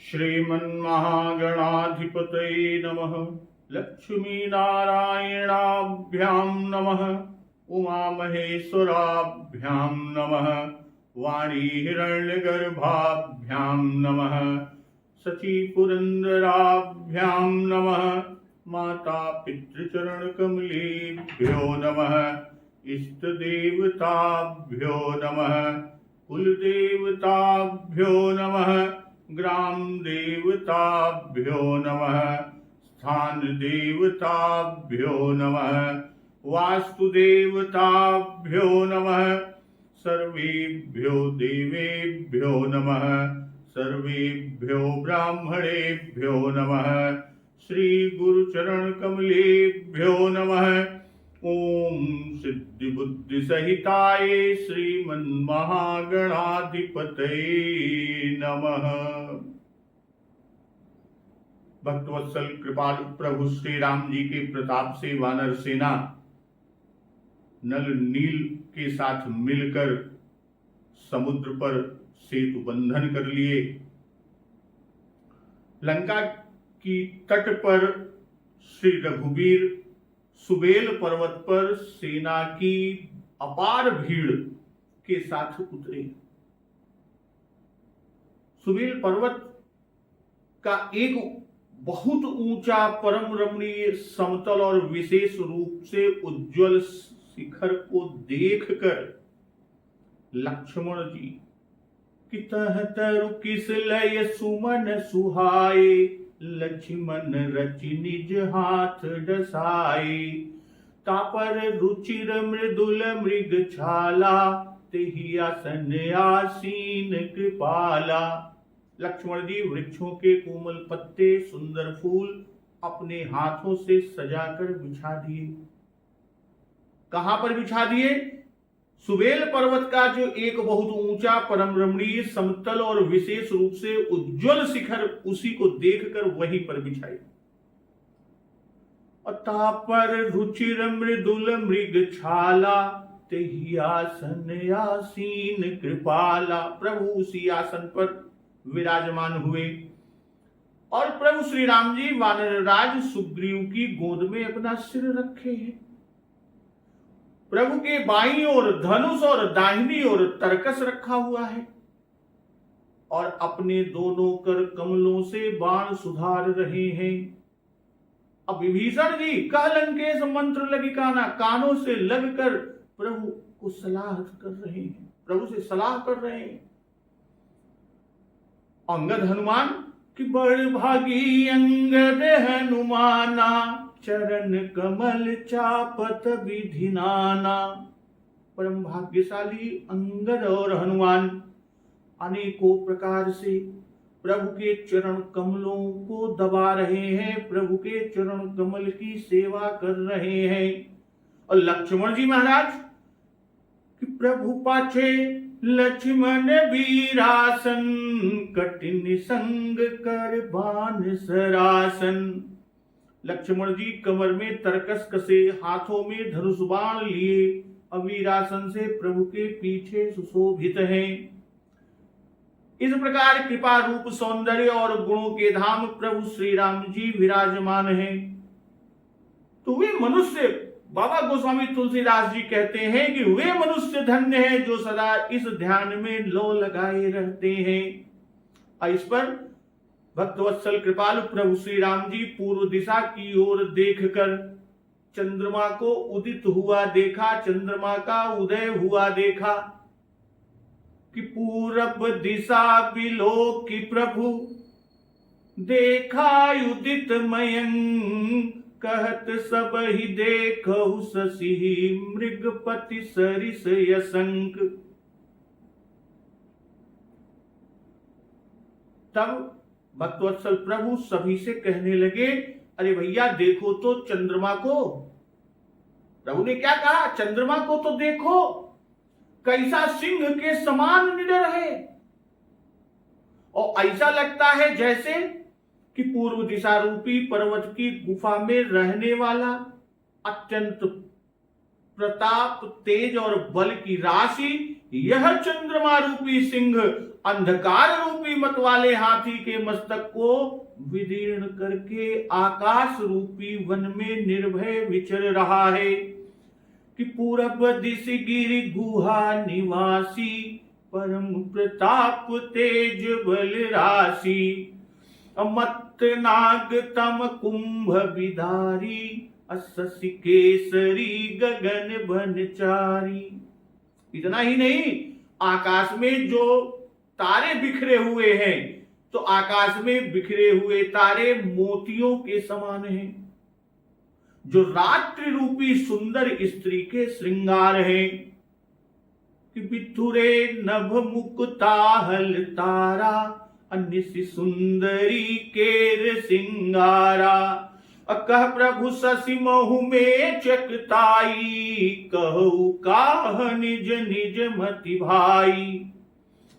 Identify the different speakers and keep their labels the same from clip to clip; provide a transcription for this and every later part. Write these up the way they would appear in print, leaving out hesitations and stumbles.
Speaker 1: श्रीमन्महागणाधिपतये नमः। लक्ष्मीनारायणाभ्यां नमः। उमामहेश्वराभ्यां नमः। वाणीहिरण्यगर्भाभ्यां नमः। शचीपुरन्दराभ्यां नमः। माता पितृचरणकमलेभ्यो नमः। इष्टदेवताभ्यो नमः। कुलदेवताभ्यो नमः। ग्राम देवताभ्यो नमः। स्थान देवताभ्यो नमः। वास्तुदेवताभ्यो नमः। सर्वेभ्यो देवेभ्यो नमः। सर्वेभ्यो ब्राह्मणेभ्यो नमः। श्री गुरुचरण कमलेभ्यो नमः। ओम सिद्धि बुद्धि सहिताय श्रीमन्महागणाधिपतये नमः। भक्तवत्सल कृपालु प्रभु श्री राम जी के प्रताप से वानर सेना नल नील के साथ मिलकर समुद्र पर सेतु बंधन कर लिए। लंका की तट पर श्री रघुवीर सुबेल पर्वत पर सेना की अपार भीड़ के साथ उतरे। सुबेल पर्वत का एक बहुत ऊंचा परम रमणीय समतल और विशेष रूप से उज्जवल शिखर को देखकर लक्ष्मण जी कि तहतरु किस लय सुमन सुहाए, लक्ष्मण रचि निज हाथ डसाए। तापर रुचिर मृदुल मृग छाला, तेहि आसन आसीन कृपाला। लक्ष्मण जी वृक्षों के कोमल पत्ते सुंदर फूल अपने हाथों से सजाकर बिछा दिए। कहां पर बिछा दिए? सुबेल पर्वत का जो एक बहुत ऊंचा परम रमणीय समतल और विशेष रूप से उज्जवल शिखर, उसी को देखकर वहीं पर बिछाई। तापर रुचिर मृदुल मृग छाला, तेहि आसन आसीन कृपाला। प्रभु उसी आसन पर विराजमान हुए और प्रभु श्री राम जी वानरराज सुग्रीव की गोद में अपना सिर रखे हैं। प्रभु के बाईं ओर धनुष और दाहिनी ओर तरकस रखा हुआ है और अपने दोनों कर कमलों से बाण सुधार रहे हैं। अब विभीषण जी कह लंकेश मंत्र लगी काना, कानों से लगकर प्रभु को सलाह कर रहे हैं, प्रभु से सलाह कर रहे हैं। अंगद हनुमान कि बड़ भागी अंगद हनुमाना, चरण कमल चापत विधि नाना। परम भाग्यशाली अंगद और हनुमान अनेकों प्रकार से प्रभु के चरण कमलों को दबा रहे हैं, प्रभु के चरण कमल की सेवा कर रहे हैं। और लक्ष्मण जी महाराज कि प्रभु पाछे लक्ष्मण वीरासन, कठिन संग कर बान सरासन। लक्ष्मण जी कमर में तरकस कसे, हाथों में धनुष बाण लिए, अवीरासन से प्रभु के पीछे सुशोभित हैं। इस प्रकार कृपा रूप सौंदर्य और गुणों के धाम प्रभु श्री राम जी विराजमान हैं। तो वे मनुष्य, बाबा गोस्वामी तुलसीदास जी कहते हैं कि वे मनुष्य धन्य हैं जो सदा इस ध्यान में लो लगाए रहते हैं। और इस पर भक्तवत्सल कृपालु प्रभु श्री राम जी पूर्व दिशा की ओर देखकर चंद्रमा को उदित हुआ देखा, चंद्रमा का उदय हुआ देखा कि पूरब दिशा बिलोकी प्रभु, देखा उदित मयंक, कहत सब ही देखहु शशि, मृगपति सरिस यसंक। तब भक्तवत्सल प्रभु सभी से कहने लगे, अरे भैया देखो तो चंद्रमा को। प्रभु ने क्या कहा? चंद्रमा को तो देखो, कैसा सिंह के समान निडर है, और ऐसा लगता है जैसे कि पूर्व दिशा रूपी पर्वत की गुफा में रहने वाला अत्यंत प्रताप, तेज और बल की राशि यह चंद्रमा रूपी सिंह अंधकार रूपी मत वाले हाथी के मस्तक को विदीर्ण करके आकाश रूपी वन में निर्भय विचर रहा है कि पूरब दिश गिरि गुहा निवासी परम प्रताप तेज बल राशि अमत नाग तम कुंभ विधारी असि केसरी गगन बनचारी। इतना ही नहीं, आकाश में जो तारे बिखरे हुए हैं तो आकाश में बिखरे हुए तारे मोतियों के समान हैं, जो रात्रि रूपी सुंदर स्त्री के श्रृंगार हैं कि बिथुरे नभ मुकुताहल तारा अनिसि सुंदरी केर सिंगारा अकह प्रभु शशि महु में चकताई कहु काह निज निज मति भाई।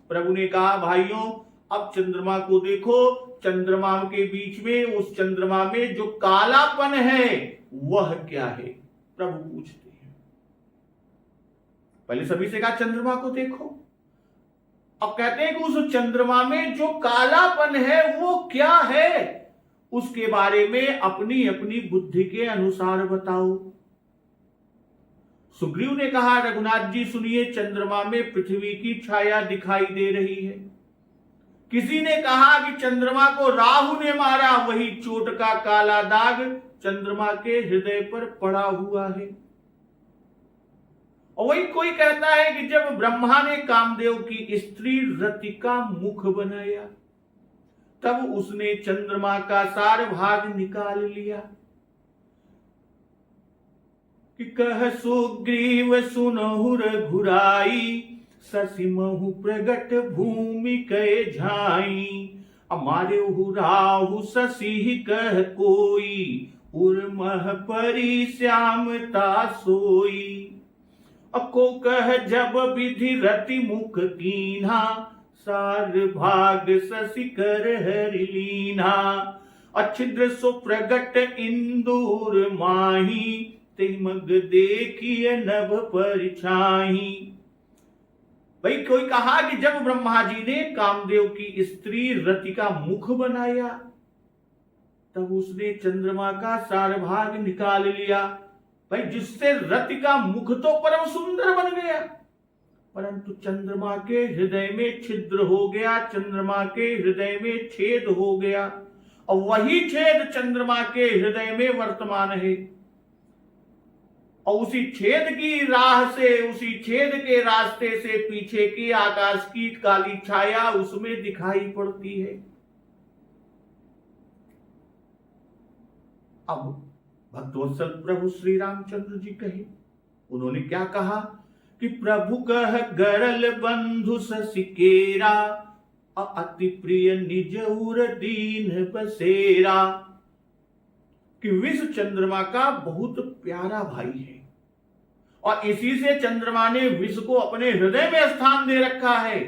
Speaker 1: प्रभु ने कहा, भाइयों अब चंद्रमा को देखो, चंद्रमा के बीच में, उस चंद्रमा में जो कालापन है वह क्या है? प्रभु पूछते हैं। पहले सभी से कहा चंद्रमा को देखो, अब कहते हैं कि उस चंद्रमा में जो कालापन है वो क्या है, उसके बारे में अपनी अपनी बुद्धि के अनुसार बताओ। सुग्रीव ने कहा, रघुनाथ जी सुनिए, चंद्रमा में पृथ्वी की छाया दिखाई दे रही है। किसी ने कहा कि चंद्रमा को राहु ने मारा, वही चोट का काला दाग चंद्रमा के हृदय पर पड़ा हुआ है। और वही कोई कहता है कि जब ब्रह्मा ने कामदेव की स्त्री रति का मुख बनाया तब उसने चंद्रमा का सार भाग निकाल लिया कि कह सुग्रीव सुनहु रघुराई शशि महु प्रगट भूमि कहे झाई हमारे राहु शशि कह कोई उर्मह परी श्यामता सोई अको कह जब विधि रति मुख कीन्हा सार भाग शशि कर हरिलीना अच्छिद्र सो प्रगट इंदूर माही तिमग देखिए नभ परिछाही। भाई कोई कहा कि जब ब्रह्मा जी ने कामदेव की स्त्री रति का मुख बनाया तब उसने चंद्रमा का सार भाग निकाल लिया, भाई जिससे रति का मुख तो परम सुंदर बन गया, परंतु चंद्रमा के हृदय में छिद्र हो गया, चंद्रमा के हृदय में छेद हो गया और वही छेद चंद्रमा के हृदय में वर्तमान है। और उसी छेद की राह से, उसी छेद के रास्ते से पीछे की आकाश की काली छाया उसमें दिखाई पड़ती है। अब भक्तवत्सल प्रभु श्री रामचंद्र जी कहे, उन्होंने क्या कहा कि प्रभु कह गरल बंधु शशि केरा अति प्रिय निज उर दीन बसेरा कि विष चंद्रमा का बहुत प्यारा भाई है और इसी से चंद्रमा ने विष को अपने हृदय में स्थान दे रखा है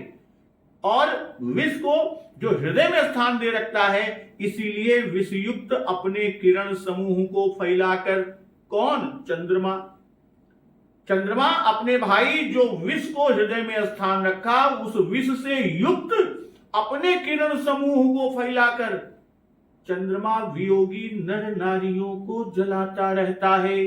Speaker 1: और विष को जो हृदय में स्थान दे रखता है इसीलिए विषयुक्त अपने किरण समूह को फैलाकर, कौन? चंद्रमा। चंद्रमा अपने भाई जो विष को हृदय में स्थान रखा उस विष से युक्त अपने किरण समूह को फैलाकर चंद्रमा वियोगी नर नारियों को जलाता रहता है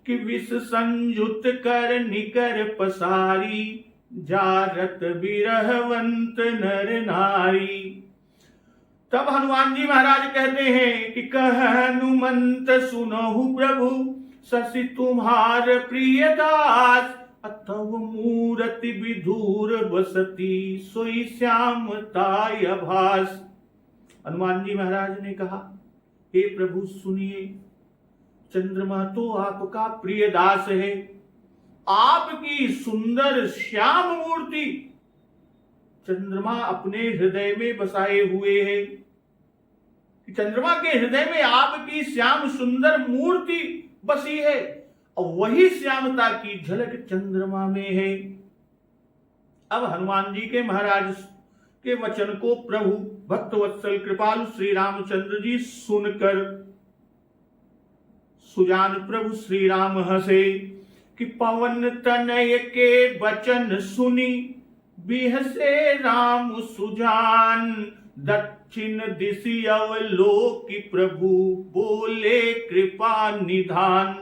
Speaker 1: कि विष संयुक्त कर निकर पसारी जारत बिरहवंत नर नारी। तब हनुमान जी महाराज कहते हैं कि कह हनुमंत सुनहु प्रभु शशि तुम्हार प्रिय दास अथव मूरति विधूर बसती सोई श्यामताय भास। हनुमान जी महाराज ने कहा, हे प्रभु सुनिए, चंद्रमा तो आपका प्रिय दास है, आपकी सुंदर श्याम मूर्ति चंद्रमा अपने हृदय में बसाए हुए है। चंद्रमा के हृदय में आपकी श्याम सुंदर मूर्ति बसी है और वही श्यामता की झलक चंद्रमा में है। अब हनुमान जी के महाराज के वचन को प्रभु भक्तवत्सल कृपालु श्री रामचंद्र जी सुनकर सुजान प्रभु श्री राम हंसे कि पवन तनय के वचन सुनी बिहसे राम सुजान, दक्षिण दिशि अवलोकि प्रभु, बोले कृपा निधान।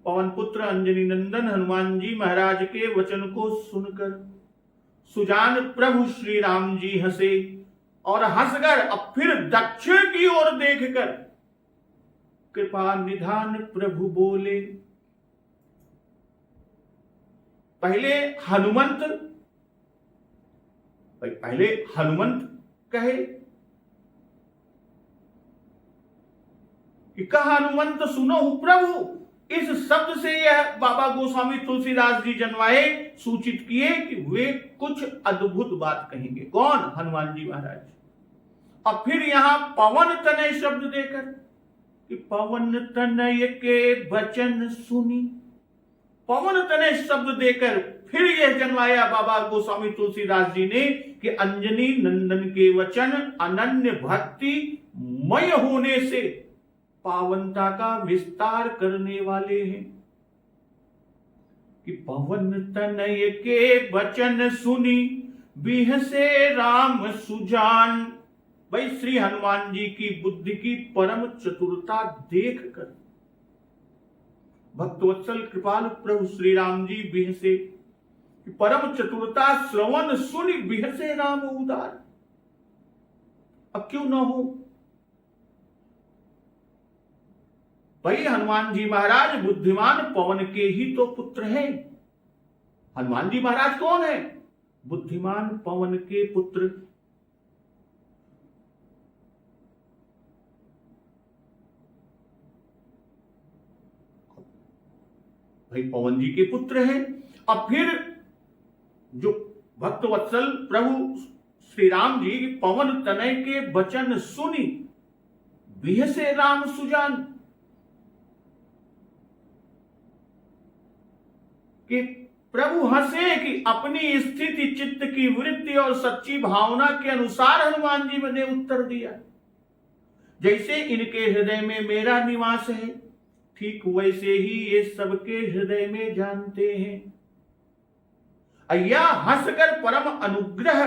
Speaker 1: पवन पुत्र अंजनी नंदन हनुमान जी महाराज के वचन को सुनकर सुजान प्रभु श्री राम जी हंसे, और हंसकर अब फिर दक्षिण की ओर देखकर कृपा निधान प्रभु बोले। पहले हनुमंत कहे कि कहा हनुमंत सुनो प्रभु। इस शब्द से यह बाबा गोस्वामी तुलसीदास जी जनवाए सूचित किए कि वे कुछ अद्भुत बात कहेंगे। कौन? हनुमान जी महाराज। और फिर यहां पवन तनय शब्द देकर कि पवन तनय के वचन सुनी, पवन तनय शब्द देकर फिर यह जनवाया बाबा गोस्वामी तुलसीदास जी ने कि अंजनी नंदन के वचन अनन्य भक्ति मय होने से पावनता का विस्तार करने वाले हैं। कि पवन तनय के वचन सुनी, बिहसे राम सुजान। भाई श्री हनुमान जी की बुद्धि की परम चतुरता देखकर भक्तवत्सल कृपाल प्रभु श्री राम जी बिहसे, परम चतुरता श्रवण सुनि बिहसे राम उदार। अब क्यों न हो भाई, हनुमान जी महाराज बुद्धिमान पवन के ही तो पुत्र हैं। हनुमान जी महाराज कौन है? बुद्धिमान पवन के पुत्र। भाई पवन जी के पुत्र हैं। अब फिर जो भक्तवत्सल प्रभु श्री राम जी पवन तनय के वचन सुनी बिहसे राम सुजान, कि प्रभु हंसे कि अपनी स्थिति चित्त की वृत्ति और सच्ची भावना के अनुसार हनुमान जी ने उत्तर दिया। जैसे इनके हृदय में मेरा निवास है, ठीक वैसे ही ये सबके हृदय में जानते हैं। अय्या हंसकर परम अनुग्रह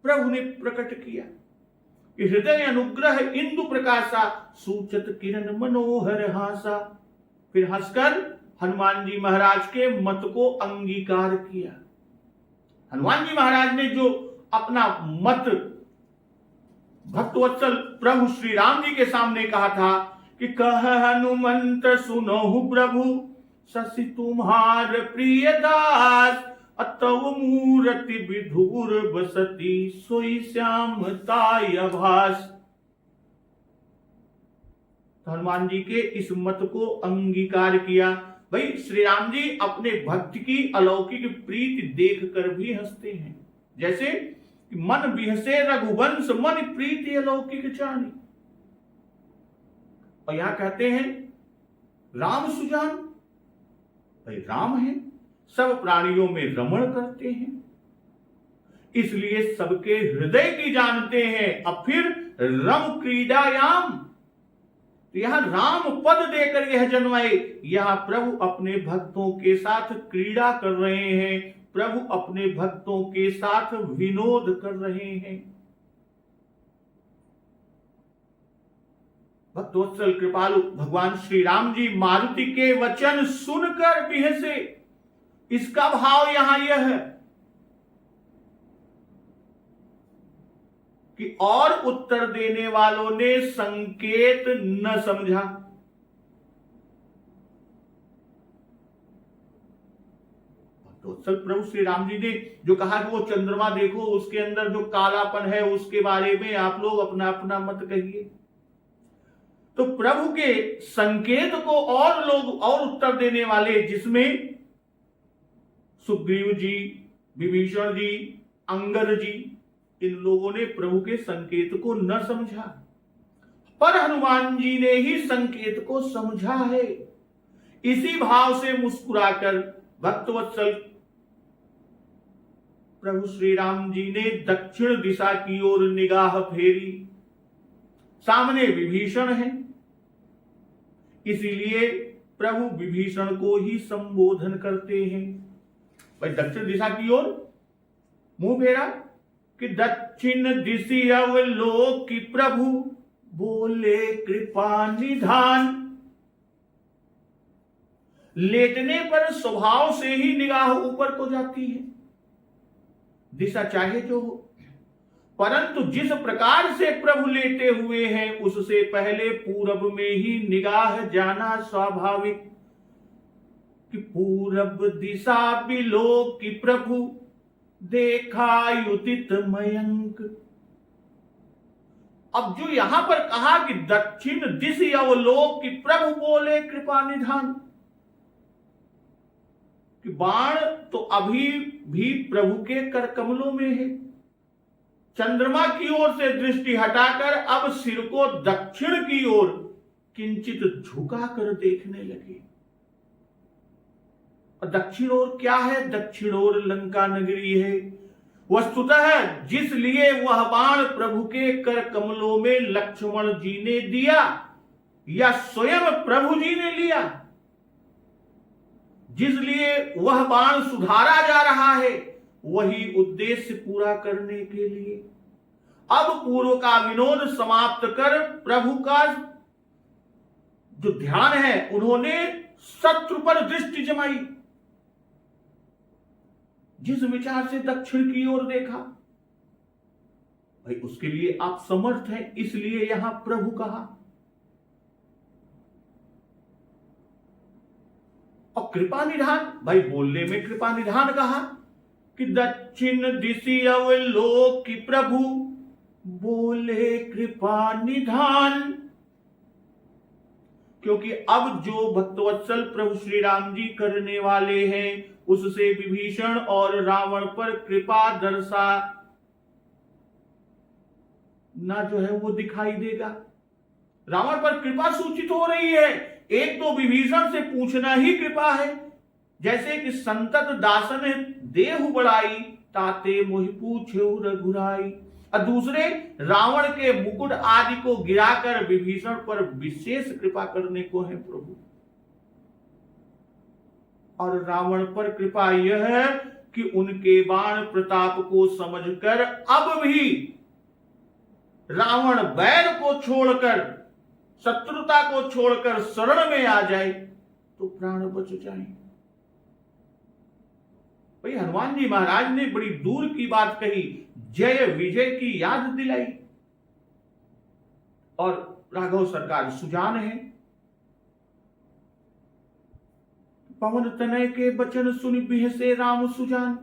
Speaker 1: प्रभु ने प्रकट किया कि हृदय अनुग्रह इंदु प्रकाशा, सूचत किरण मनोहर हासा। फिर हंसकर हनुमान जी महाराज के मत को अंगीकार किया। हनुमान जी महाराज ने जो अपना मत भक्तवत्सल प्रभु श्री राम जी के सामने कहा था कि कह हनुमंत सुनहु प्रभु, शशि तुम्हार प्रिय दास, अतव मूर्ति विधुर बसती, सोई श्यामताय भास। हनुमान जी के इस मत को अंगीकार किया। भाई श्री राम जी अपने भक्त की अलौकिक प्रीति देखकर भी हंसते हैं। जैसे मन बिहसे रघुवंश, मन प्रीति अलौकिक जानी। और यहां कहते हैं राम सुजान, भाई राम है, सब प्राणियों में रमण करते हैं, इसलिए सबके हृदय की जानते हैं। अब फिर रम क्रीडायाम, यहां राम पद देकर यह जन्माए। यहां प्रभु अपने भक्तों के साथ क्रीड़ा कर रहे हैं, प्रभु अपने भक्तों के साथ विनोद कर रहे हैं। भक्तवत्सल कृपालु भगवान श्री राम जी मारुति के वचन सुनकर बिहसे। इसका भाव यहां यह है कि और उत्तर देने वालों ने संकेत न समझा। तो प्रभु श्री राम जी ने जो कहा कि वो चंद्रमा देखो, उसके अंदर जो कालापन है उसके बारे में आप लोग अपना अपना मत कहिए। तो प्रभु के संकेत को और लोग और उत्तर देने वाले, जिसमें सुग्रीव जी, विभीषण जी, अंगद जी, इन लोगों ने प्रभु के संकेत को न समझा, पर हनुमान जी ने ही संकेत को समझा है। इसी भाव से मुस्कुराकर भक्तवत्सल प्रभु श्री राम जी ने दक्षिण दिशा की ओर निगाह फेरी। सामने विभीषण है, इसीलिए प्रभु विभीषण को ही संबोधन करते हैं। भाई दक्षिण दिशा की ओर मुंह फेरा कि दक्षिण दिशि अवलोक की प्रभु बोले कृपा निधान। लेटने पर स्वभाव से ही निगाह ऊपर को जाती है, दिशा चाहे जो हो, परंतु जिस प्रकार से प्रभु लेटे हुए हैं उससे पहले पूरब में ही निगाह जाना स्वाभाविक कि पूरब दिशा बिलोक की प्रभु देखा उदित मयंक। अब जो यहां पर कहा कि दक्षिण दिशि अवलोक की प्रभु बोले कृपा निधान, कि बाण तो अभी भी प्रभु के कर कमलों में है। चंद्रमा की ओर से दृष्टि हटाकर अब सिर को दक्षिण की ओर किंचित झुकाकर देखने लगे। और दक्षिण ओर क्या है? दक्षिण ओर लंका नगरी है। वस्तुतः जिस लिए वह बाण प्रभु के कर कमलों में लक्ष्मण जी ने दिया या स्वयं प्रभु जी ने लिया, जिस लिए वह बाण सुधारा जा रहा है, वही उद्देश्य पूरा करने के लिए अब पूर्व का विनोद समाप्त कर प्रभु का जो ध्यान है उन्होंने शत्रु पर दृष्टि जमाई। जिस विचार से दक्षिण की ओर देखा, भाई उसके लिए आप समर्थ हैं, इसलिए यहां प्रभु कहा। और कृपा निधान, भाई बोलने में कृपा निधान कहा कि दक्षिण दिशि अवलोक की प्रभु बोले कृपा निधान, क्योंकि अब जो भक्तवत्सल प्रभु श्री राम जी करने वाले हैं उससे विभीषण और रावण पर कृपा दर्शा ना जो है वो दिखाई देगा। रावण पर कृपा सूचित हो रही है। एक तो विभीषण से पूछना ही कृपा है, जैसे कि संतत दासन देहु बड़ाई ताते मोहि पूछे रघुराई। और दूसरे रावण के मुकुट आदि को गिराकर विभीषण पर विशेष कृपा करने को है प्रभु। और रावण पर कृपा यह है कि उनके बाण प्रताप को समझकर अब भी रावण बैर को छोड़कर, शत्रुता को छोड़कर शरण में आ जाए तो प्राण बच जाए। भाई हनुमान जी महाराज ने बड़ी दूर की बात कही, जय विजय की याद दिलाई। और राघव सरकार सुजान है, पवन तनय के बचन सुन बिहसे राम सुजान,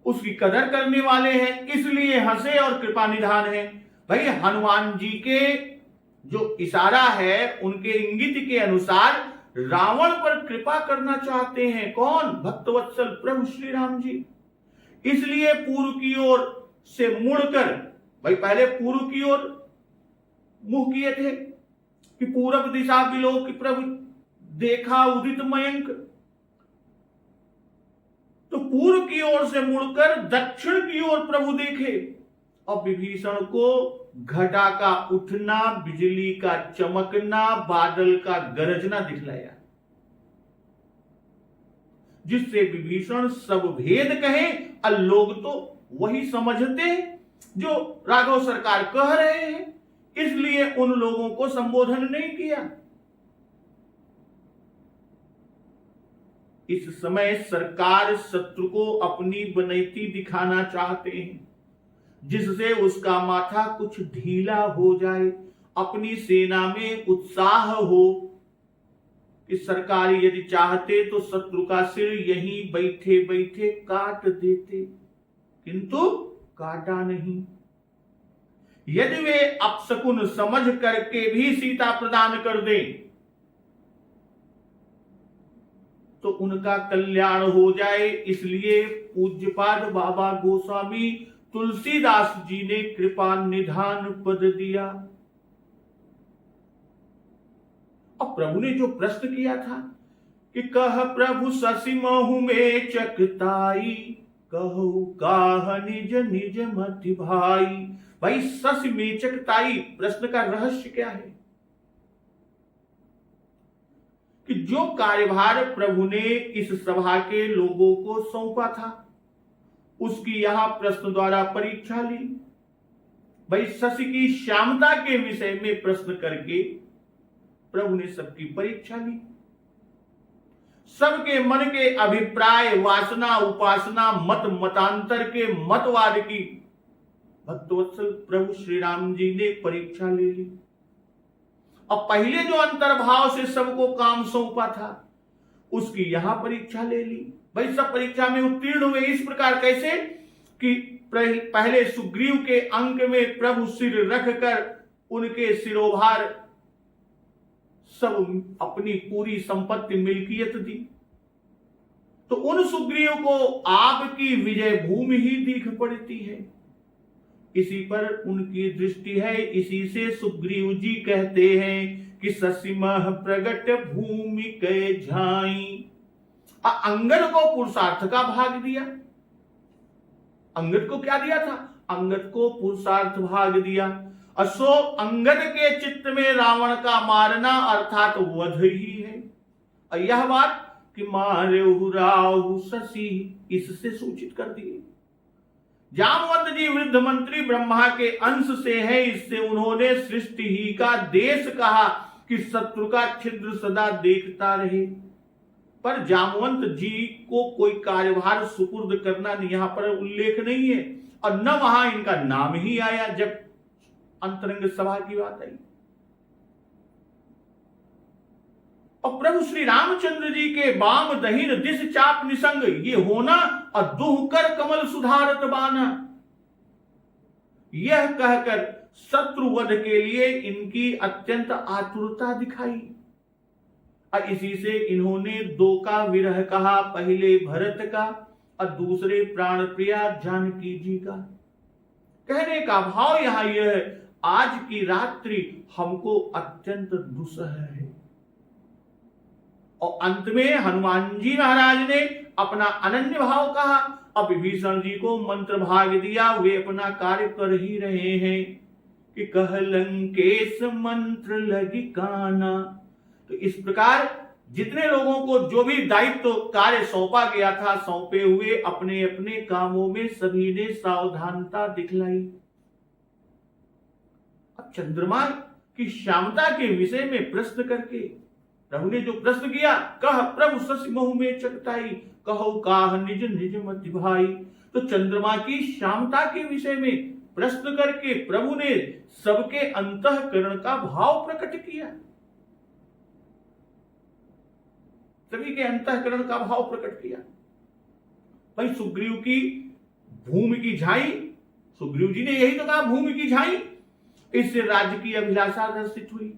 Speaker 1: उसकी कदर करने वाले हैं इसलिए हंसे और कृपा निधान है। भाई हनुमान जी के जो इशारा है उनके इंगित के अनुसार रावण पर कृपा करना चाहते हैं। कौन? भक्तवत्सल प्रभु श्री राम जी। इसलिए पूर्व की ओर से मुड़कर, भाई पहले पूर्व की ओर मुंह किए थे कि पूरब दिशा बिलोक की प्रभु देखा उदित मयंक, तो पूर्व की ओर से मुड़कर दक्षिण की ओर प्रभु देखे और विभीषण को घटा का उठना, बिजली का चमकना, बादल का गरजना दिखलाया, जिससे विभीषण सब भेद कहे। और लोग तो वही समझते जो राघव सरकार कह रहे हैं, इसलिए उन लोगों को संबोधन नहीं किया। इस समय सरकार शत्रु को अपनी बनैती दिखाना चाहते हैं, जिससे उसका माथा कुछ ढीला हो जाए, अपनी सेना में उत्साह हो कि सरकार यदि चाहते तो शत्रु का सिर यहीं बैठे बैठे काट देते, किंतु काटा नहीं। यदि वे अपशकुन समझ करके भी सीता प्रदान कर दें तो उनका कल्याण हो जाए, इसलिए पूज्यपाद बाबा गोस्वामी तुलसीदास जी ने कृपा निधान पद दिया। अब प्रभु ने जो प्रश्न किया था कि कह प्रभु शशि महु में चकताई, कहु काह निज निज मति भाई। भाई शशि में चकताई, प्रश्न का रहस्य क्या है? कि जो कार्यभार प्रभु ने इस सभा के लोगों को सौंपा था उसकी यहां प्रश्न द्वारा परीक्षा ली। भाई शशि की श्यामता के विषय में प्रश्न करके प्रभु ने सबकी परीक्षा ली। सबके मन के अभिप्राय, वासना, उपासना, मत मतांतर के मतवाद की भक्तवत्सल प्रभु श्री राम जी ने परीक्षा ले ली। अब पहले जो अंतर्भाव से सबको काम सौंपा था उसकी यहां परीक्षा ले ली। भाई सब परीक्षा में उत्तीर्ण हुए इस प्रकार, कैसे कि पहले सुग्रीव के अंक में प्रभु सिर रखकर उनके सिरोभार सब अपनी पूरी संपत्ति मिल्कियत दी, तो उन सुग्रीव को आपकी विजय भूमि ही दिख पड़ती है। इसी पर उनकी दृष्टि है। इसी से सुग्रीव जी कहते हैं कि ससीमह प्रगट भूमि के झाई। अंगद को पुरुषार्थ का भाग दिया। अंगद को क्या दिया था? अंगद को पुरुषार्थ भाग दिया। असो अंगद के चित्त में रावण का मारना अर्थात वध ही है। और यह बात कि मारे राहु शशि इससे सूचित कर दिए। जामवंत जी वृद्ध मंत्री ब्रह्मा के अंश से है, इससे उन्होंने सृष्टि ही का देश कहा कि शत्रु का छिद्र सदा देखता रहे। पर जामवंत जी को कोई कार्यभार सुपुर्द करना यहां पर उल्लेख नहीं है, और न वहां इनका नाम ही आया जब अंतरंग सभा की बात आई। और प्रभु श्री रामचंद्र जी के बाम दहिन दिस चाप निसंग ये होना, और दुह कर कमल सुधारत बाना, यह कहकर शत्रुवध के लिए इनकी अत्यंत आतुरता दिखाई। और इसी से इन्होंने दो का विरह कहा, पहले भरत का और दूसरे प्राण प्रिया जानकी जी का। कहने का भाव यहां यह है, आज की रात्रि हमको अत्यंत दुस्सह है। और अंत में हनुमान जी महाराज ने अपना अनन्य भाव कहा। अब विभीषण जी को मंत्र भाग दिया, वे अपना कार्य कर ही रहे हैं कि कह लंकेश मंत्र लगी काना। तो इस प्रकार जितने लोगों को जो भी दायित्व कार्य सौंपा गया था, सौंपे हुए अपने अपने कामों में सभी ने सावधानता दिखलाई। अब चंद्रमा की श्यामता के विषय में प्रश्न करके प्रभु ने जो प्रश्न किया, कह प्रभु शशि महु में चकताई, कहो काह निज निज मति भाई। तो चंद्रमा की श्यामता के विषय में प्रश्न करके प्रभु ने सबके अंतःकरण का भाव प्रकट किया। सभी के अंतःकरण का भाव प्रकट किया। भाई सुग्रीव की भूमि की झाई, सुग्रीव जी ने यही तो कहा भूमि की झाई, इससे राज्य की अभिलाषा दर्शित हुई।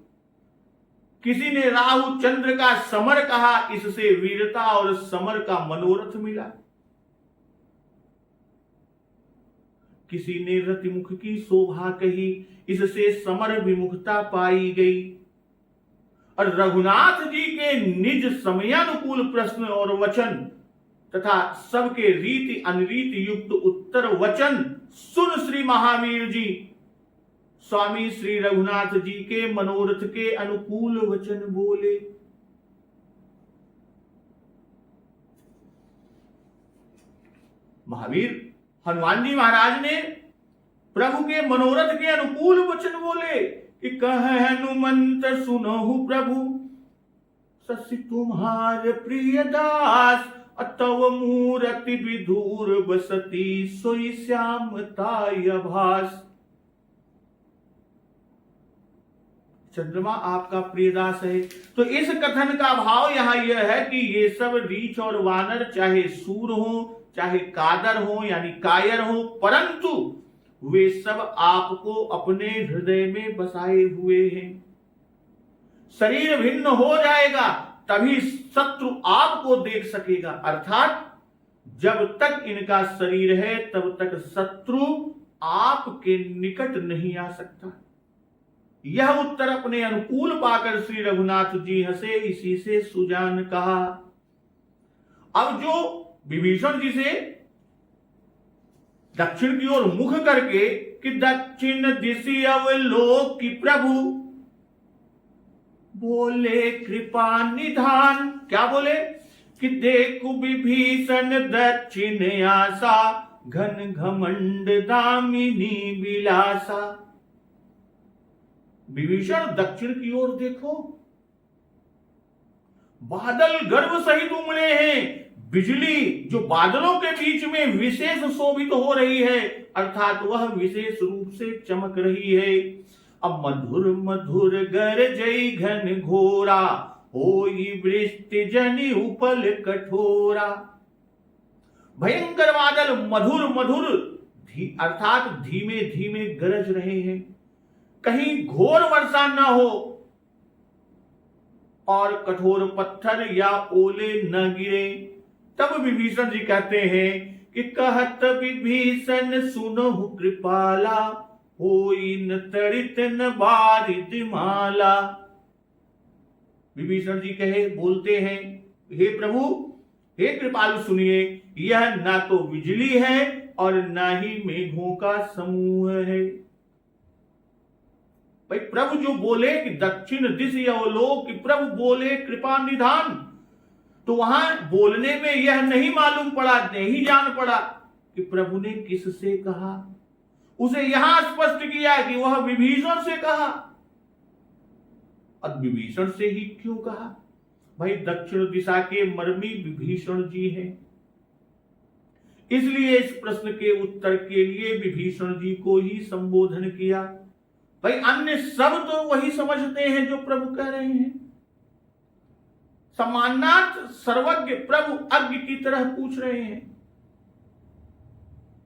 Speaker 1: किसी ने राहु चंद्र का समर कहा, इससे वीरता और समर का मनोरथ मिला। किसी ने रतिमुख की शोभा कही, इससे समर विमुखता पाई गई। और रघुनाथ जी के निज समयानुकूल प्रश्न और वचन तथा सबके रीति अनरीति युक्त उत्तर वचन सुन श्री महावीर जी स्वामी श्री रघुनाथ जी के मनोरथ के अनुकूल वचन बोले। महावीर हनुमान जी महाराज ने प्रभु के मनोरथ के अनुकूल वचन बोले कि कह हनुमंत सुनहु प्रभु शशि तुम्हारे प्रिय दास, अतव मूरति विधूर बसती सोई श्यामता भास। चंद्रमा आपका प्रियदास है। तो इस कथन का भाव यहां यह है कि ये सब रीछ और वानर चाहे सूर हो, चाहे कादर हो यानी कायर हो, परंतु वे सब आपको अपने हृदय में बसाए हुए हैं। शरीर भिन्न हो जाएगा तभी शत्रु आपको देख सकेगा, अर्थात जब तक इनका शरीर है तब तक शत्रु आपके निकट नहीं आ सकता। यह उत्तर अपने अनुकूल पाकर श्री रघुनाथ जी हंसे, इसी से सुजान कहा। अब जो विभीषण जी से दक्षिण की ओर मुख करके कि दक्षिण दिशि अवलोक की प्रभु बोले कृपा निधान, क्या बोले कि देखो विभीषण दक्षिण आशा घन घमंड दामिनी विलासा। विभीषण दक्षिण की ओर देखो, बादल गर्व सहित उमड़े हैं। बिजली जो बादलों के बीच में विशेष शोभित हो रही है, अर्थात वह विशेष रूप से चमक रही है। अब मधुर मधुर गरजई घन घोरा, होई वृष्टि जनि उपल कठोरा। भयंकर बादल मधुर मधुर अर्थात धीमे धीमे गरज रहे हैं, कहीं घोर वर्षा न हो और कठोर पत्थर या ओले न गिरे। तब विभीषण जी कहते हैं कि कहत विभीषण सुनहु कृपाला, होई न तड़ित न बारिद माला। विभीषण जी बोलते हैं, हे प्रभु, हे कृपालु सुनिए, यह ना तो बिजली है और ना ही मेघों का समूह है। भाई प्रभु जो बोले कि दक्षिण दिश अवलोक, कि प्रभु बोले कृपा निधान, तो वहां बोलने में यह नहीं मालूम पड़ा, नहीं जान पड़ा कि प्रभु ने किससे कहा। उसे यहां स्पष्ट किया कि वह विभीषण से कहा। अब विभीषण से ही क्यों कहा? भाई दक्षिण दिशा के मर्मी विभीषण जी हैं, इसलिए इस प्रश्न के उत्तर के लिए विभीषण जी को ही संबोधन किया। भाई अन्य सब तो वही समझते हैं जो प्रभु कह रहे हैं। सम्मानार्थ सर्वज्ञ प्रभु अज्ञ की तरह पूछ रहे हैं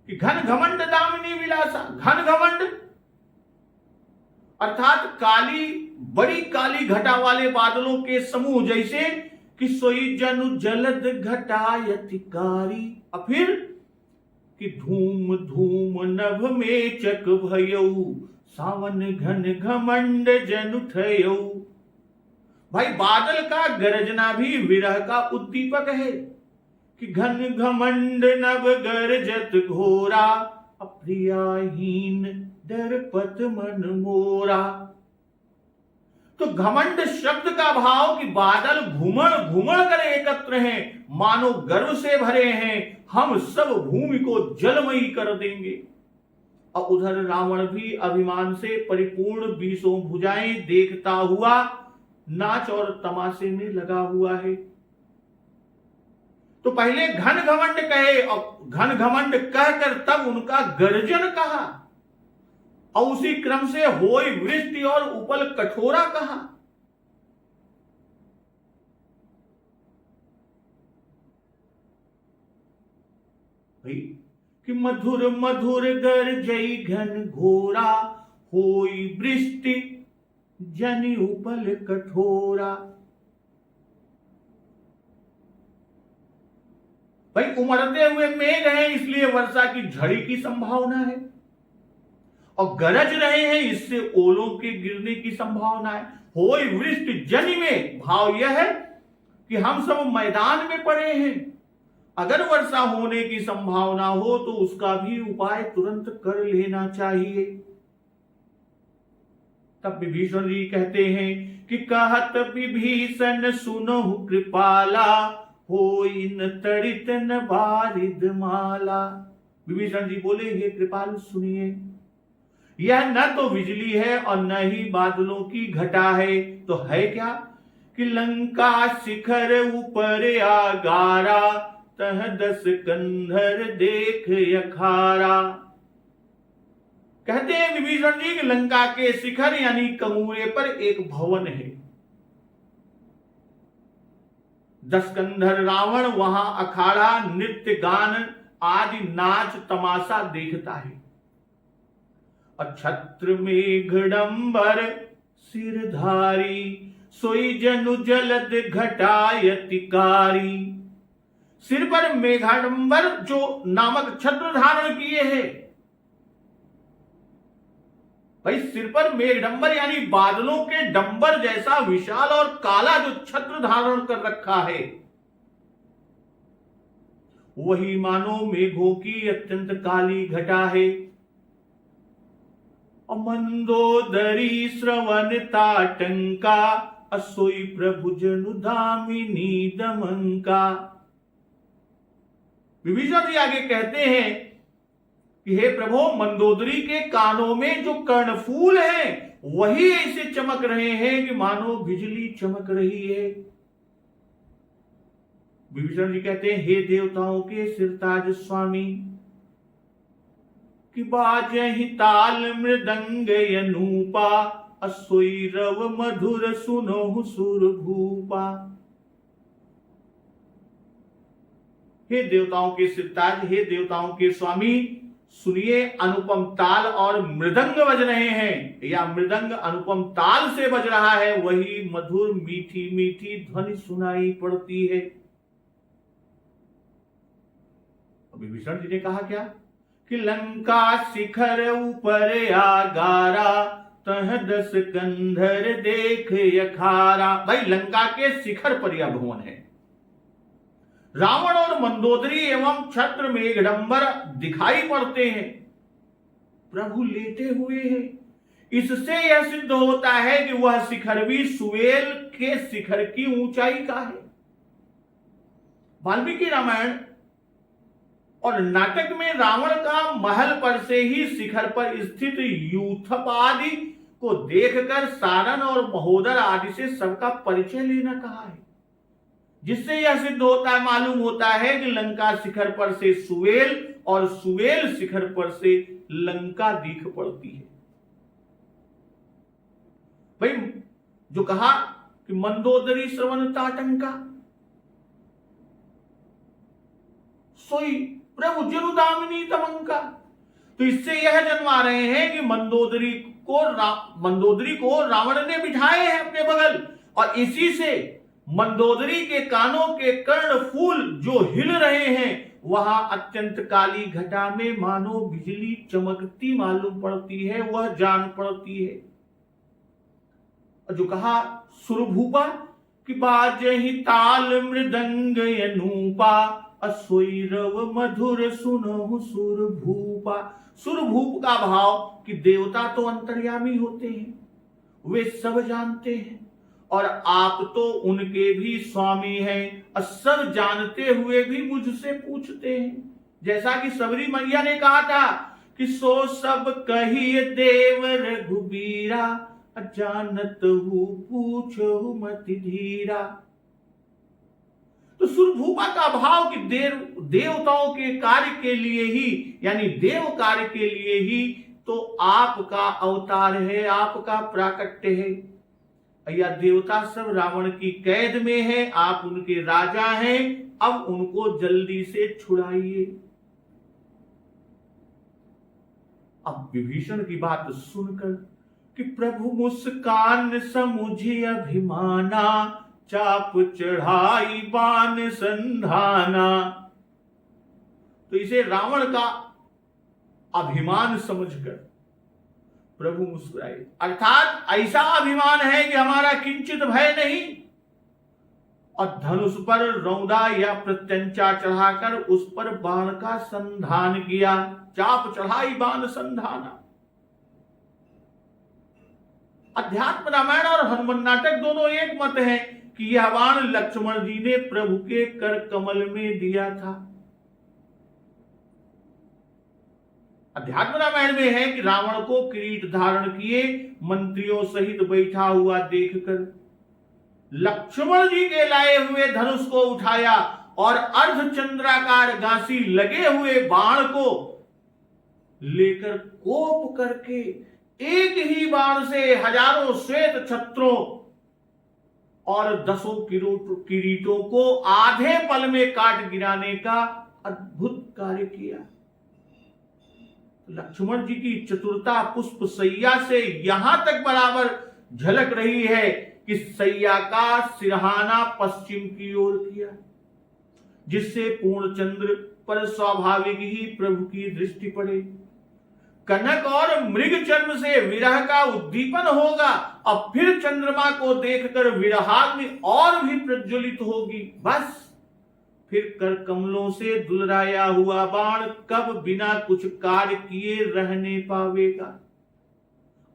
Speaker 1: कि घन घमंड दामिनी विलासा। घन घमंड अर्थात काली, बड़ी काली घटा वाले बादलों के समूह जैसे कि सोई जनु जलद घटायतिकारी। और फिर कि धूम धूम नभ में चक भयऊ, सावन घन घमंड जन उठयऊ। भाई बादल का गरजना भी विरह का उद्दीपक है कि घन घमंड नभ गरजत घोरा, अप्रियाहीन डरपत मन मोरा। तो घमंड शब्द का भाव कि बादल घुमड़ घुमड़ कर एकत्र हैं, मानो गर्व से भरे हैं, हम सब भूमि को जलमयी कर देंगे। और उधर रावण भी अभिमान से परिपूर्ण 20 भुजाएं देखता हुआ नाच और तमाशे में लगा हुआ है। तो पहले घन घमंड कहे और घन घमंड कहकर तब उनका गर्जन कहा, और उसी क्रम से होई वृष्टि और उपल कठोरा कहा। भाई कि मधुर मधुर गरजई घन घोरा, होई वृष्टि जनि उपल कठोरा। भाई उमड़ते हुए मेघ हैं, इसलिए वर्षा की झड़ी की संभावना है, और गरज रहे हैं, इससे ओलों के गिरने की संभावना है। होई वृष्टि जनि में भाव यह है कि हम सब मैदान में पड़े हैं, अगर वर्षा होने की संभावना हो तो उसका भी उपाय तुरंत कर लेना चाहिए। तब विभीषण जी कहते हैं कि कहत विभीषण सुनहु कृपाला, होई न तड़ित न बारिद माला। विभीषण जी बोले, हे कृपालु सुनिए, यह न तो बिजली है और न ही बादलों की घटा है, तो है क्या कि लंका शिखर ऊपर आगारा, तह 10 कंधर देख यखारा। कहते हैं विभीषण जी कि लंका के शिखर यानी कमूरे पर एक भवन है। 10 कंधर रावण वहां अखाड़ा, नृत्य गान आदि नाच तमाशा देखता है। और छत्र मेघडंबर सिरधारी, सोई जनु जलद घटायतिकारी। सिर पर मेघाडंबर जो नामक छत्र धारण किए हैं। भाई सिर पर मेघडंबर यानी बादलों के डंबर जैसा विशाल और काला जो छत्र धारण कर रखा है, वही मानो मेघों की अत्यंत काली घटा है। मंदोदरी श्रवण ताटंका, असोई प्रभु जनु दामिनी दमंका। विभीषण जी आगे कहते हैं कि हे प्रभु, मंदोदरी के कानों में जो कर्णफूल हैं वही ऐसे चमक रहे हैं कि मानो बिजली चमक रही है। विभीषण जी कहते हैं, हे देवताओं के सिरताज स्वामी, कि बाजहि ताल मृदंग अनूपा, असोई रव मधुर सुनोहु सुर भूपा। हे देवताओं के सिरताज, हे देवताओं के स्वामी, सुनिए, अनुपम ताल और मृदंग बज रहे हैं, या मृदंग अनुपम ताल से बज रहा है, वही मधुर मीठी मीठी ध्वनि सुनाई पड़ती है। विभीषण जी ने कहा क्या कि लंका शिखर ऊपर आगारा, तह दस कंधर देख यखारा। भाई, लंका के शिखर पर यह भवन है। रावण और मंदोदरी एवं छत्र मेघडंबर दिखाई पड़ते हैं, प्रभु लेटे हुए हैं। इससे यह सिद्ध होता है कि वह शिखर भी सुवेल के शिखर की ऊंचाई का है। वाल्मीकि रामायण और नाटक में रावण का महल पर से ही शिखर पर स्थित यूथप आदि को देखकर सारन और महोदर आदि से सबका परिचय लेना कहा है, जिससे यह सिद्ध होता है, मालूम होता है कि लंका शिखर पर से सुवेल और सुवेल शिखर पर से लंका दिख पड़ती है। भाई, जो कहा कि मंदोदरी श्रवण ताटंका, सोई प्रभु जनुदामिनी तमंका। तो इससे यह जन्मा रहे हैं कि मंदोदरी को रावण ने बिठाए हैं अपने बगल, और इसी से मंदोदरी के कानों के कर्ण फूल जो हिल रहे हैं, वहां अत्यंत काली घटा में मानो बिजली चमकती मालूम पड़ती है, वह जान पड़ती है। और जो कहा सुरभूपा, कि बाजहि ताल मृदंग अनूपा, असोई रव मधुर सुनहु सुर भूपा। सुरभूप का भाव कि देवता तो अंतर्यामी होते हैं, वे सब जानते हैं, और आप तो उनके भी स्वामी हैं, और सब जानते हुए भी मुझसे पूछते हैं। जैसा कि सबरी मैया ने कहा था कि सो सब कहिए देव रघुबीरा, अजानत हूँ पूछो मत धीरा। तो सुरभूपा का भाव कि देवताओं के कार्य के लिए ही, यानी देव कार्य के लिए ही तो आपका अवतार है, आपका प्राकट्य है। या देवता सब रावण की कैद में है, आप उनके राजा हैं, अब उनको जल्दी से छुड़ाइए। अब विभीषण की बात सुनकर कि प्रभु मुस्कान समुझी अभिमाना, चाप चढ़ाई बाण संधाना। तो इसे रावण का अभिमान समझकर प्रभु मुस्कुराए, अर्थात ऐसा अभिमान है कि हमारा किंचित भय नहीं, और धनुष पर रौदा या प्रत्यंचा चढ़ाकर उस पर बाण का संधान किया। चाप चढ़ाई बाण संधाना। अध्यात्म रामायण और हनुमान नाटक दोनों एक मत है कि यह बाण लक्ष्मण जी ने प्रभु के कर कमल में दिया था। अध्यात्म रामायण में है कि रावण को किरीट धारण किए मंत्रियों सहित बैठा हुआ देखकर लक्ष्मण जी के लाए हुए धनुष को उठाया और अर्धचंद्राकार घासी लगे हुए बाण को लेकर कोप करके एक ही बाण से हजारों श्वेत छत्रों और दसों किरीटों को आधे पल में काट गिराने का अद्भुत कार्य किया। लक्ष्मण जी की चतुरता पुष्प सैया से यहां तक बराबर झलक रही है कि सैया का सिरहाना पश्चिम की ओर किया, जिससे पूर्णचंद्र पर स्वाभाविक ही प्रभु की दृष्टि पड़े। कनक और मृग चर्म से विरह का उद्दीपन होगा और फिर चंद्रमा को देखकर विरहाग्नि और भी प्रज्वलित होगी। बस फिर कर कमलों से दुलराया हुआ बाण कब बिना कुछ कार्य किए रहने पावेगा।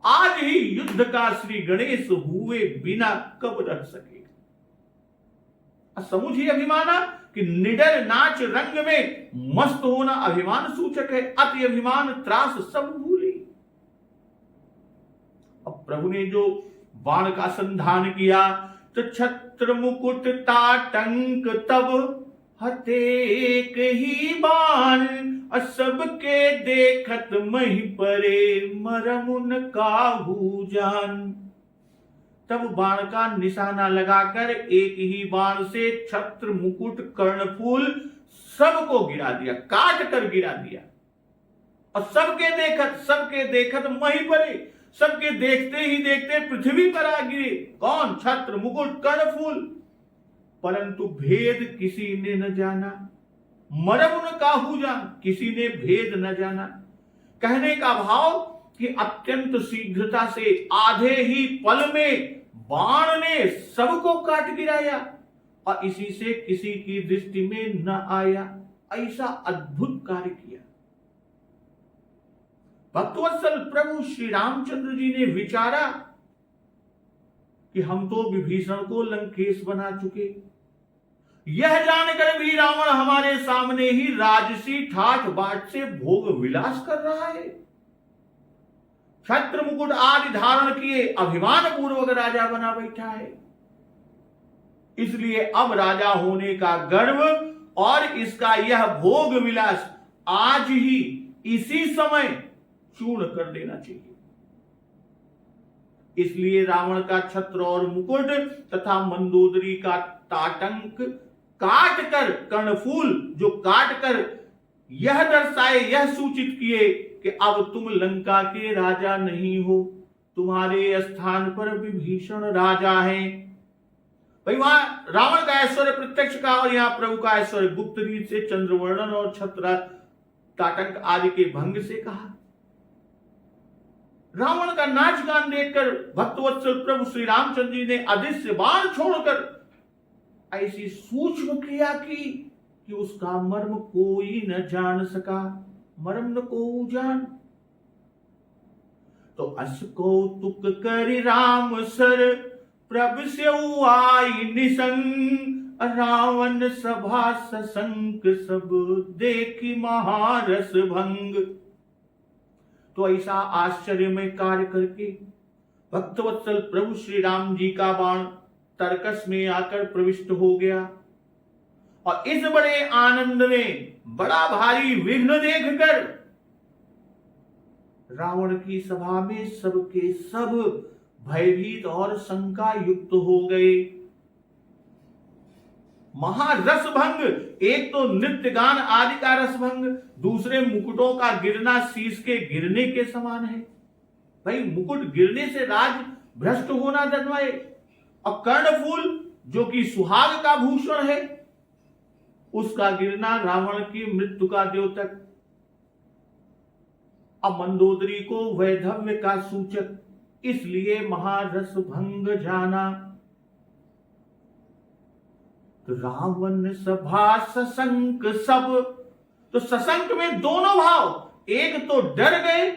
Speaker 1: आज ही युद्ध का श्री गणेश हुए बिना कब रह सकेगा। समुझ ही अभिमाना कि निडर नाच रंग में मस्त होना अभिमान सूचक है। अति अभिमान त्रास सब भूली। अब प्रभु ने जो बाण का संधान किया तो छत्र मुकुट ताटंक तब हते एक ही बाण, सबके देखत मही परे मरम काहू जान। तब बाण का निशाना लगाकर एक ही बाण से छत्र मुकुट कर्णफूल सबको गिरा दिया, काट कर गिरा दिया। और सबके देखत मही परे, सबके देखते ही देखते पृथ्वी पर आ गिरे। कौन? छत्र मुकुट कर्णफूल। परंतु भेद किसी ने न जाना, मरम न काहू जान, किसी ने भेद न जाना। कहने का भाव कि अत्यंत शीघ्रता से आधे ही पल में बाण ने सबको काट गिराया और इसी से किसी की दृष्टि में न आया। ऐसा अद्भुत कार्य किया। भक्तवत्सल प्रभु श्री रामचंद्र जी ने विचारा कि हम तो विभीषण को लंकेश बना चुके, यह जानकर भी रावण हमारे सामने ही राजसी ठाठ बाट से भोग विलास कर रहा है। छत्र मुकुट आदि धारण किए अभिमान पूर्वक राजा बना बैठा है। इसलिए अब राजा होने का गर्व और इसका यह भोग विलास आज ही इसी समय चूर्ण कर देना चाहिए। इसलिए रावण का छत्र और मुकुट तथा मंदोदरी का ताटंक काट कर, कर्णफूल जो काट कर यह दर्शाए, यह सूचित किए कि अब तुम लंका के राजा नहीं हो, तुम्हारे स्थान पर विभीषण राजा हैं। भाई वहां रावण का ऐश्वर्य प्रत्यक्ष का और यहां प्रभु का ऐश्वर्य गुप्त रीत से चंद्रवर्णन और छत्र ताटंक आदि के भंग से कहा। रावण का नाच गान देखकर भक्तवत्सल प्रभु श्री रामचंद्र जी ने अदृश्य बाण छोड़कर ऐसी सूक्ष्म क्रिया की कि उसका मर्म कोई न जान सका। मर्म न को जान। तो अस कौतुक कर राम सर प्रभ से आई निसंग, रावण सभा ससंक सब देखी महारस भंग। तो ऐसा आश्चर्य में कार्य करके भक्तवत्सल प्रभु श्री राम जी का बाण तरकस में आकर प्रविष्ट हो गया और इस बड़े आनंद में बड़ा भारी विघ्न देखकर रावण की सभा में सबके सब भयभीत और शंका युक्त हो गए। महारस भंग, एक तो नृत्य गान आदि का रस भंग, दूसरे मुकुटों का गिरना शीश के गिरने के समान है। भाई मुकुट गिरने से राज भ्रष्ट होना जन्माए और कर्णफूल जो कि सुहाग का भूषण है उसका गिरना रावण की मृत्यु का द्योतक। अब मंदोदरी को वैधव्य का सूचक, इसलिए महारस भंग जाना। तो रावण सभा सशंक सब, तो सशंक में दोनों भाव, एक तो डर गए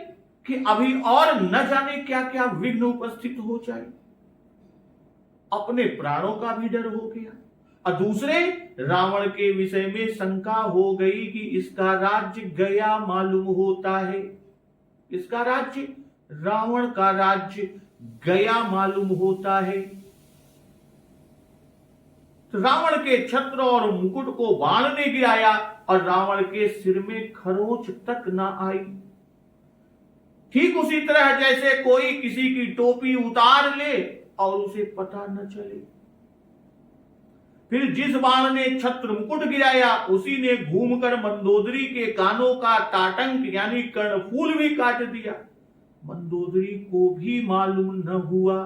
Speaker 1: कि अभी और न जाने क्या क्या विघ्न उपस्थित हो जाए, अपने प्राणों का भी डर हो गया, और दूसरे रावण के विषय में शंका हो गई कि इसका राज्य गया मालूम होता है। इसका राज्य, रावण का राज्य गया मालूम होता है। तो रावण के छत्र और मुकुट को बाण ने गिराया और रावण के सिर में खरोंच तक न आई। ठीक उसी तरह जैसे कोई किसी की टोपी उतार ले और उसे पता न चले। फिर जिस बाण ने छत्र मुकुट गिराया उसी ने घूमकर मंदोदरी के कानों का ताटंक यानी कर्णफूल भी काट दिया। मंदोदरी को भी मालूम न हुआ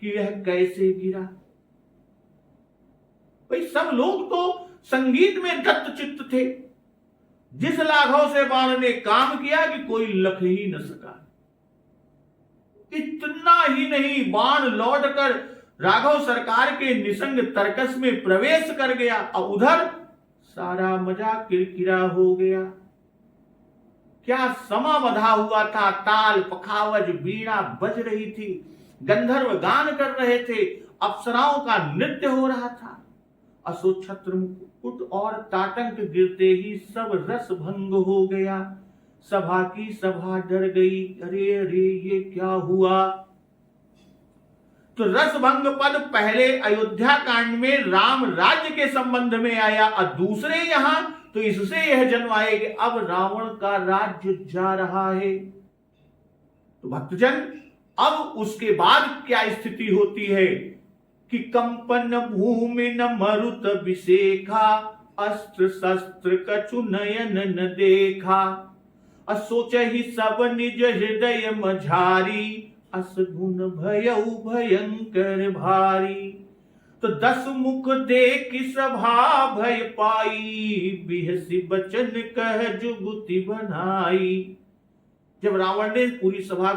Speaker 1: कि यह कैसे गिरा। भाई सब लोग तो संगीत में दत्तचित्त थे। जिस लाघव से बाण ने काम किया कि कोई लख ही न सका। इतना ही नहीं, बाण लौटकर राघव सरकार के निसंग तर्कस में प्रवेश कर गया और उधर सारा मजा किरकिरा हो गया। क्या समा बधा हुआ था, ताल पखावज बीड़ा बज रही थी, गंधर्व गान कर रहे थे, अप्सराओं का नृत्य हो रहा था असो छत्र मुकुट और ताटंक गिरते ही सब रस भंग हो गया। सभा की सभा डर गई, अरे अरे ये क्या हुआ। तो रसभंग पद पहले अयोध्या कांड में राम राज्य के संबंध में आया, और दूसरे यहां तो इससे यह जन्माए कि अब रावण का राज्य जा रहा है। तो भक्तजन, अब उसके बाद क्या स्थिति होती है कि कंपन भूमि न मरुत विशेखा, अस्त्र शस्त्र कछु नयन न देखा, असोच ही सब निज हृदय मझारी, असगुन भयउ भयंकर भारी। तो 10 मुख देख सभा भय पाई, बिहसी बचन कह जुगुति बनाई। जब रावण ने पूरी सभा